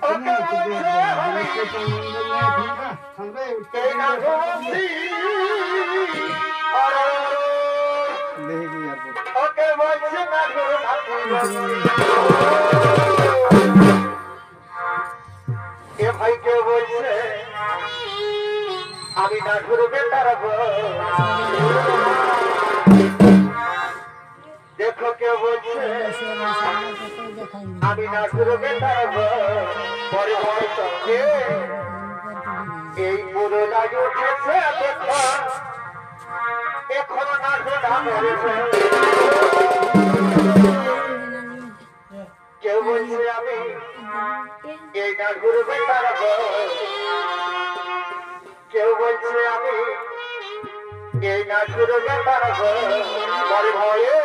ওকে বলছে আমি এই না ঘুমছি ওকে বলছে না এ ভাই কে বলছে আমি না ঘুরবে তারা দেখো কে বলছে আমি না ঘুরবে তারা পরে বড় সঙ্গে এই পুরো দাগ উঠেছে দেখো এখনো না ঘোরা মেরেছে কেউ বলছে আমি এই না ঘুরবে তারা কেউ বলছে আমি এই না ঘুরবে তারা পরে ভয়ে